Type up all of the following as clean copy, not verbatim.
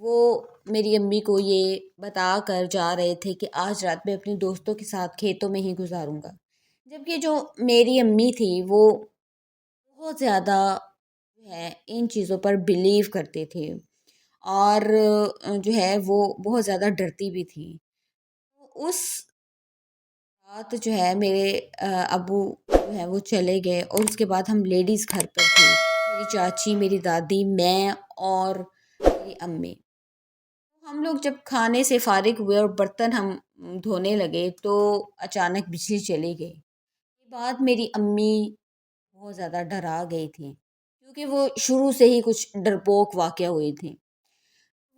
وہ میری امی کو یہ بتا کر جا رہے تھے کہ آج رات میں اپنے دوستوں کے ساتھ کھیتوں میں ہی گزاروں گا، جبکہ جو میری امی تھی وہ بہت زیادہ جو ہے ان چیزوں پر بلیو کرتے تھے، اور جو ہے وہ بہت زیادہ ڈرتی بھی تھی۔ اس رات جو ہے میرے ابو جو ہے وہ چلے گئے، اور اس کے بعد ہم لیڈیز گھر پر تھی، میری چاچی، میری دادی، میں اور میری امی۔ ہم لوگ جب کھانے سے فارغ ہوئے اور برتن ہم دھونے لگے تو اچانک بجلی چلی گئی۔ یہ بات میری امی بہت زیادہ ڈرا گئی تھی، کیونکہ وہ شروع سے ہی کچھ ڈرپوک واقعہ ہوئی تھی۔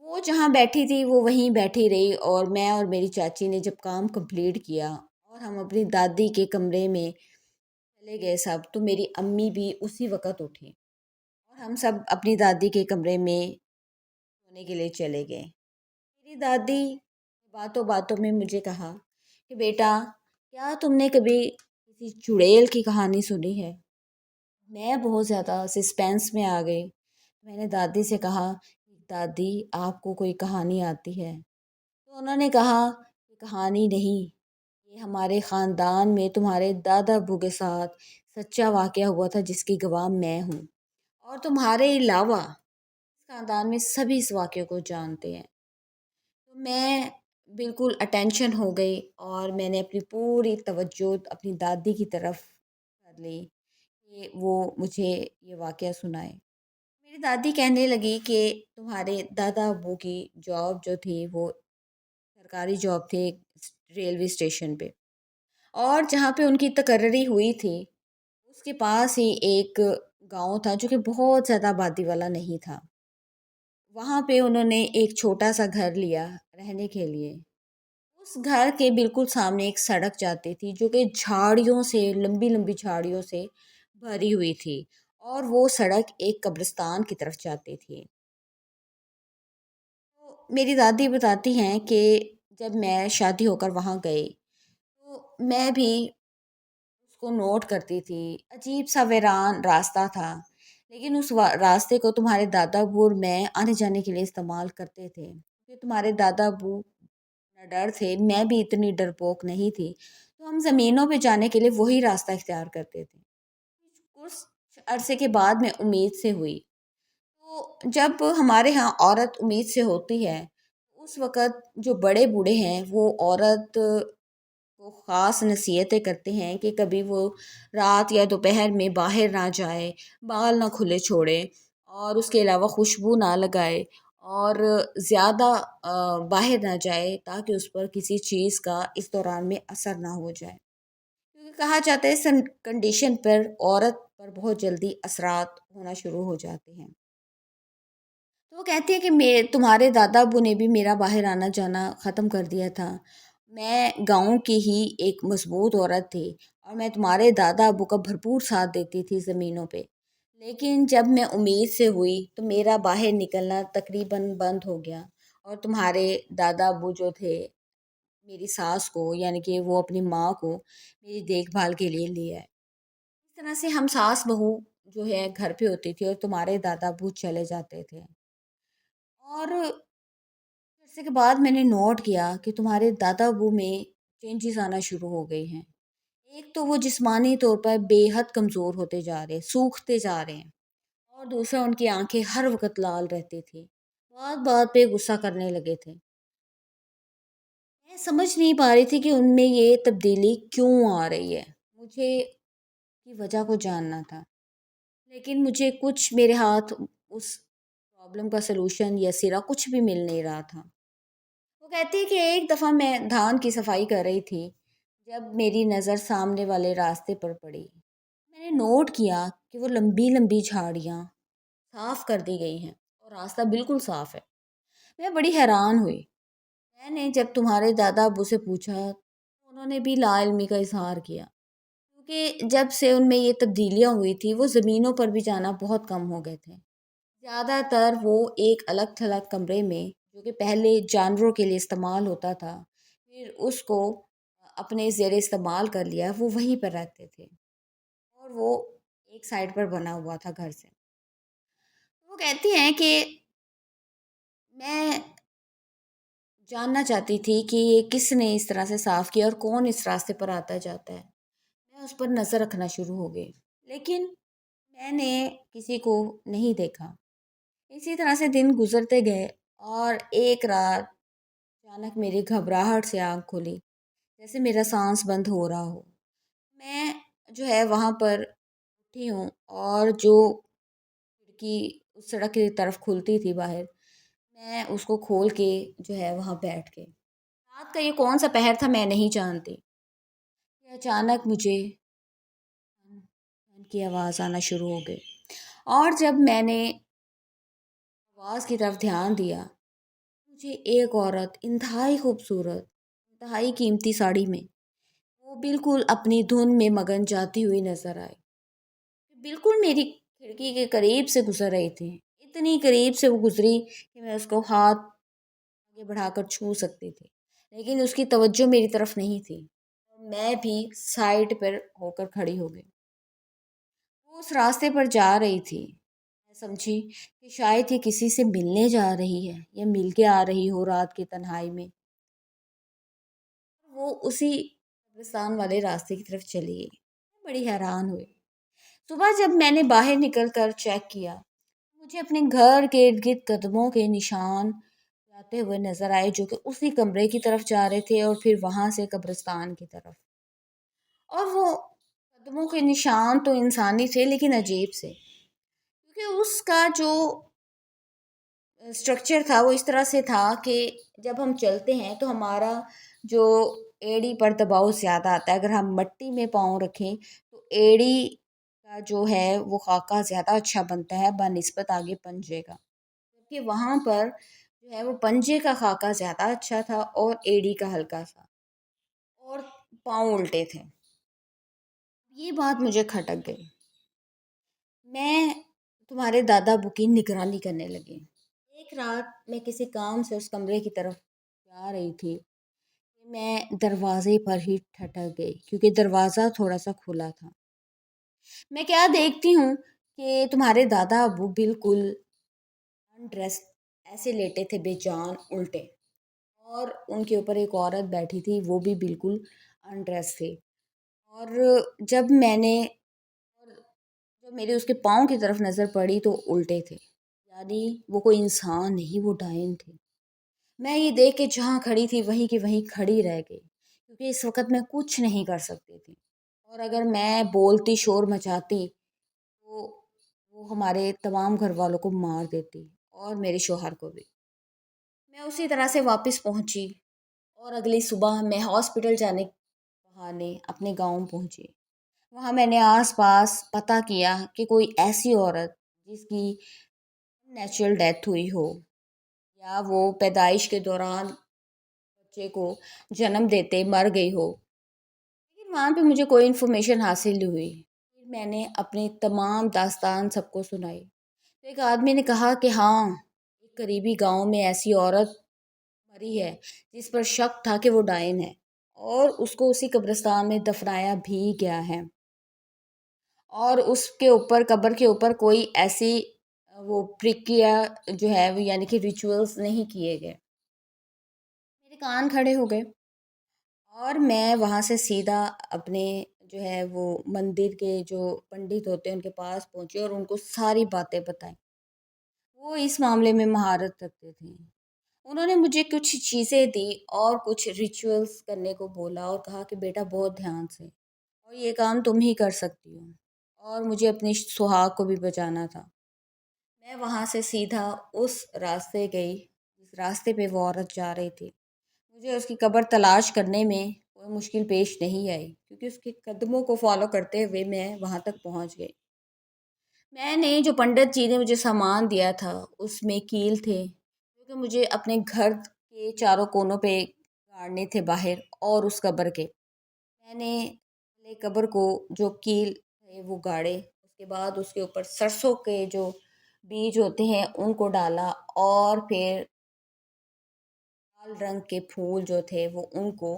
وہ جہاں بیٹھی تھی وہ وہیں بیٹھی رہی، اور میں اور میری چاچی نے جب کام کمپلیٹ کیا اور ہم اپنی دادی کے کمرے میں چلے گئے سب، تو میری امی بھی اسی وقت اٹھی اور ہم سب اپنی دادی کے کمرے میں سونے کے لیے چلے گئے۔ میری دادی باتوں باتوں میں مجھے کہا کہ بیٹا، کیا تم نے کبھی کسی چڑیل کی کہانی سنی ہے؟ میں بہت زیادہ سسپینس میں آ گئی۔ میں نے دادی سے کہا، دادی آپ کو کوئی کہانی آتی ہے؟ تو انہوں نے کہا کہ کہانی نہیں، یہ ہمارے خاندان میں تمہارے دادا ابو کے ساتھ سچا واقعہ ہوا تھا جس کی گواہ میں ہوں، اور تمہارے علاوہ اس خاندان میں سبھی اس واقعے کو جانتے ہیں۔ تو میں بالکل اٹینشن ہو گئی، اور میں نے اپنی پوری توجہ اپنی دادی کی طرف کر لی کہ وہ مجھے یہ واقعہ سنائے۔ میری دادی کہنے لگی کہ تمہارے دادا ابو کی جاب جو تھی وہ سرکاری جاب تھی ریلوے اسٹیشن پہ، اور جہاں پہ ان کی تقرری ہوئی تھی اس کے پاس ہی ایک گاؤں تھا جو کہ بہت زیادہ آبادی والا نہیں تھا۔ وہاں پہ انہوں نے ایک چھوٹا سا گھر لیا رہنے کے لیے۔ اس گھر کے بالکل سامنے ایک سڑک جاتی تھی جو کہ جھاڑیوں سے، لمبی لمبی جھاڑیوں سے بھری ہوئی تھی، اور وہ سڑک ایک قبرستان کی طرف جاتی تھی۔ تو میری دادی بتاتی ہیں کہ جب میں شادی ہو کر وہاں گئی تو میں بھی اس کو نوٹ کرتی تھی۔ عجیب سا ویران راستہ تھا، لیکن اس راستے کو تمہارے دادا ابو اور میں آنے جانے کے لیے استعمال کرتے تھے، کیونکہ تمہارے دادا ابو نہ ڈر تھے، میں بھی اتنی ڈرپوک نہیں تھی، تو ہم زمینوں پہ جانے کے لیے وہی راستہ اختیار کرتے تھے۔ کچھ عرصے کے بعد میں امید سے ہوئی، تو جب ہمارے ہاں عورت امید سے ہوتی ہے اس وقت جو بڑے بوڑھے ہیں وہ عورت کو خاص نصیحتیں کرتے ہیں کہ کبھی وہ رات یا دوپہر میں باہر نہ جائے، بال نہ کھلے چھوڑے، اور اس کے علاوہ خوشبو نہ لگائے، اور زیادہ باہر نہ جائے تاکہ اس پر کسی چیز کا اس دوران میں اثر نہ ہو جائے، کیونکہ کہا جاتا ہے اس کنڈیشن پر عورت پر بہت جلدی اثرات ہونا شروع ہو جاتے ہیں۔ تو وہ کہتی ہے کہ تمہارے دادا ابو نے بھی میرا باہر آنا جانا ختم کر دیا تھا۔ میں گاؤں کی ہی ایک مضبوط عورت تھی، اور میں تمہارے دادا ابو کا بھرپور ساتھ دیتی تھی زمینوں پہ، لیکن جب میں امید سے ہوئی تو میرا باہر نکلنا تقریباً بند ہو گیا، اور تمہارے دادا ابو جو تھے میری ساس کو، یعنی کہ وہ اپنی ماں کو میری دیکھ بھال کے لیے لے آئے۔ اس طرح سے ہم ساس بہو جو ہے گھر پہ ہوتی تھی، اور تمہارے دادا ابو چلے جاتے تھے۔ اور عرصے کے بعد میں نے نوٹ کیا کہ تمہارے دادا ابو میں چینجز آنا شروع ہو گئی ہیں۔ ایک تو وہ جسمانی طور پر بے حد کمزور ہوتے جا رہے، سوکھتے جا رہے ہیں، اور دوسرا ان کی آنکھیں ہر وقت لال رہتی تھی، بات بات پہ غصہ کرنے لگے تھے۔ میں سمجھ نہیں پا رہی تھی کہ ان میں یہ تبدیلی کیوں آ رہی ہے، مجھے کی وجہ کو جاننا تھا، لیکن مجھے کچھ میرے ہاتھ اس پرابلم کا سلوشن یا سرا کچھ بھی مل نہیں رہا تھا۔ وہ کہتی ہے کہ ایک دفعہ میں دھان کی صفائی کر رہی تھی جب میری نظر سامنے والے راستے پر پڑی۔ میں نے نوٹ کیا کہ وہ لمبی لمبی جھاڑیاں صاف کر دی گئی ہیں اور راستہ بالکل صاف ہے۔ میں بڑی حیران ہوئی۔ میں نے جب تمہارے دادا ابو سے پوچھا تو انہوں نے بھی لا علمی کا اظہار کیا، کیونکہ جب سے ان میں یہ تبدیلیاں ہوئی تھی وہ زمینوں پر بھی جانا بہت کم ہو گئے تھے۔ زیادہ تر وہ ایک الگ تھلگ کمرے میں جو کہ پہلے جانوروں کے لیے استعمال ہوتا تھا، پھر اس کو اپنے زیر استعمال کر لیا، وہ وہیں پر رہتے تھے، اور وہ ایک سائڈ پر بنا ہوا تھا گھر سے۔ وہ کہتی ہیں کہ میں جاننا چاہتی تھی کہ یہ کس نے اس طرح سے صاف کیا اور کون اس راستے پر آتا جاتا ہے۔ میں اس پر نظر رکھنا شروع ہو گئی، لیکن میں نے کسی کو نہیں دیکھا۔ اسی طرح سے دن گزرتے گئے اور ایک رات اچانک میری گھبراہٹ سے آنکھ کھلی، جیسے میرا سانس بند ہو رہا ہو۔ میں جو ہے وہاں پر اٹھی ہوں اور جو کھڑکی اس سڑک کی طرف کھلتی تھی باہر، میں اس کو کھول کے جو ہے وہاں بیٹھ گئی۔ رات کا یہ کون سا پہر تھا میں نہیں جانتی کہ اچانک مجھے فین کی آواز آنا شروع ہو گئی، اور جب میں نے آواز کی طرف دھیان دیا، مجھے ایک عورت انتہائی خوبصورت، انتہائی قیمتی ساڑی میں، وہ بالکل اپنی دھن میں مگن جاتی ہوئی نظر آئی۔ بالکل میری کھڑکی کے قریب سے گزر رہی تھی، اتنی قریب سے وہ گزری کہ میں اس کو ہاتھ آگے بڑھا کر چھو سکتی تھی، لیکن اس کی توجہ میری طرف نہیں تھی۔ میں بھی سائڈ پر ہو کر کھڑی ہو گئی۔ وہ اس راستے پر جا رہی تھی۔ میں سمجھی کہ شاید یہ کسی سے ملنے جا رہی ہے یا مل کے آ رہی ہو رات کی تنہائی میں۔ وہ اسی قبرستان والے راستے کی طرف چلی گئی۔ میں بڑی حیران ہوئی۔ صبح جب میں نے باہر نکل کر چیک کیا، مجھے اپنے گھر کے ارد گرد قدموں کے نشان جاتے ہوئے نظر آئے، جو کہ اسی کمرے کی طرف جا رہے تھے اور پھر وہاں سے قبرستان کی طرف۔ اور وہ قدموں کے نشان تو انسانی تھے، لیکن عجیب سے، کیونکہ اس کا جو اسٹرکچر تھا وہ اس طرح سے تھا کہ جب ہم چلتے ہیں تو ہمارا جو ایڑی پر دباؤ زیادہ آتا ہے۔ اگر ہم مٹی میں پاؤں رکھیں تو ایڑی کا جو ہے وہ خاکہ زیادہ اچھا بنتا ہے بنسبت آگے پنجے کا، کیونکہ وہاں پر جو ہے وہ پنجے کا خاکہ زیادہ اچھا تھا اور ایڑی کا ہلکا سا، اور پاؤں الٹے تھے۔ یہ بات مجھے کھٹک گئی۔ میں تمہارے دادا ابو کی نگرانی کرنے لگی۔ ایک رات میں کسی کام سے اس کمرے کی طرف جا رہی تھی، میں دروازے پر ہی ٹھٹک گئی کیونکہ دروازہ تھوڑا سا کھلا تھا۔ میں کیا دیکھتی ہوں کہ تمہارے دادا ابو بالکل ڈریس ایسے لیٹے تھے، بے جان الٹے، اور ان کے اوپر ایک عورت بیٹھی تھی، وہ بھی بالکل انڈریس تھی۔ اور جب میں نے جب میرے اس کے پاؤں کی طرف نظر پڑی تو الٹے تھے، یعنی وہ کوئی انسان نہیں، وہ ڈائن تھے۔ میں یہ دیکھ کے جہاں کھڑی تھی وہیں کی وہیں کھڑی رہ گئی، کیونکہ اس وقت میں کچھ نہیں کر سکتی تھی، اور اگر میں بولتی، شور مچاتی تو وہ ہمارے تمام گھر والوں کو مار دیتی اور میرے شوہر کو بھی۔ میں اسی طرح سے واپس پہنچی اور اگلی صبح میں ہاسپٹل جانے کے بہانے اپنے گاؤں پہنچی۔ وہاں میں نے آس پاس پتہ کیا کہ کوئی ایسی عورت جس کی نیچرل ڈیتھ ہوئی ہو یا وہ پیدائش کے دوران بچے کو جنم دیتے مر گئی ہو، لیکن وہاں پہ مجھے کوئی انفارمیشن حاصل نہیں ہوئی۔ پھر میں نے اپنی تمام داستان سب کو سنائی تو ایک آدمی نے کہا کہ ہاں، ایک قریبی گاؤں میں ایسی عورت مری ہے جس پر شک تھا کہ وہ ڈائن ہے، اور اس کو اسی قبرستان میں دفنایا بھی گیا ہے، اور اس کے اوپر قبر کے اوپر کوئی ایسی وہ پرکیا جو ہے وہ یعنی کہ ریچولز نہیں کیے گئے۔ میرے کان کھڑے ہو گئے اور میں وہاں سے سیدھا اپنے جو ہے وہ مندر کے جو پنڈت ہوتے ہیں ان کے پاس پہنچی اور ان کو ساری باتیں بتائیں۔ وہ اس معاملے میں مہارت رکھتے تھے۔ انہوں نے مجھے کچھ چیزیں دی اور کچھ ریچولز کرنے کو بولا اور کہا کہ بیٹا بہت دھیان سے، اور یہ کام تم ہی کر سکتی ہو، اور مجھے اپنی سہاگ کو بھی بچانا تھا۔ میں وہاں سے سیدھا اس راستے گئی جس راستے پہ وہ عورت جا رہی تھی۔ مجھے اس کی قبر تلاش کرنے میں کوئی مشکل پیش نہیں آئی، کیونکہ اس کے قدموں کو فالو کرتے ہوئے میں وہاں تک پہنچ گئی۔ میں نے جو پنڈت جی نے مجھے سامان دیا تھا اس میں کیل تھے، کیونکہ مجھے اپنے گھر کے چاروں کونوں پہ گاڑنے تھے باہر، اور اس قبر کے میں نے قبر کو جو کیل تھے وہ گاڑے، اس کے بعد اس کے اوپر سرسوں کے جو بیج ہوتے ہیں ان کو ڈالا، اور پھر لال رنگ کے پھول جو تھے وہ ان کو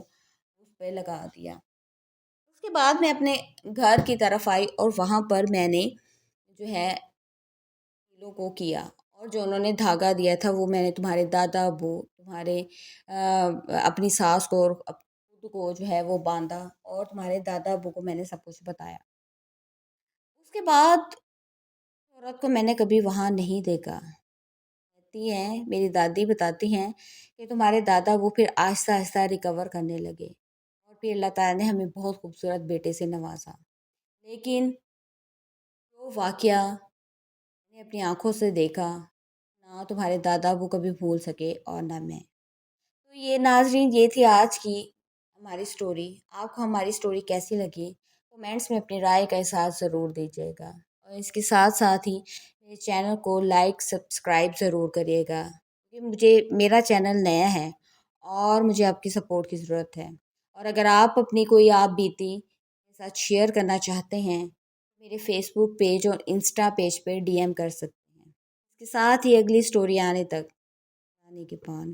اس پہ لگا دیا۔ اس کے بعد میں اپنے گھر کی طرف آئی اور وہاں پر میں نے جو ہے پھولوں کو کیا، اور اور جو انہوں نے دھاگا دیا تھا وہ میں نے تمہارے دادا ابو تمہارے اپنی ساس کو اور خود کو جو ہے وہ باندھا، اور تمہارے دادا ابو کو میں نے سب کچھ بتایا۔ اس کے بعد عورت کو میں نے کبھی وہاں نہیں دیکھا۔ کہتی ہیں، میری دادی بتاتی ہیں کہ تمہارے دادا وہ پھر آہستہ آہستہ ریکور کرنے لگے، اور پھر اللہ تعالیٰ نے ہمیں بہت خوبصورت بیٹے سے نوازا۔ لیکن جو واقعہ میں نے اپنی آنکھوں سے دیکھا، نہ تمہارے دادا ابو کبھی بھول سکے اور نہ میں۔ تو یہ ناظرین، یہ تھی آج کی ہماری سٹوری۔ آپ کو ہماری سٹوری کیسی لگی؟ کومنٹس میں اپنی رائے کا اظہار ضرور دیجیے گا، اور اس کے ساتھ ساتھ ہی میرے چینل کو لائک سبسکرائب ضرور کریے گا، کیونکہ میرا چینل نیا ہے اور مجھے آپ کی سپورٹ کی ضرورت ہے۔ اور اگر آپ اپنی کوئی آپ بیتی میرے ساتھ شیئر کرنا چاہتے ہیں، میرے فیس بک پیج اور انسٹا پیج پہ ڈی ایم کر سکتے ہیں۔ اس کے ساتھ ہی اگلی سٹوری آنے تک، آنے کے پان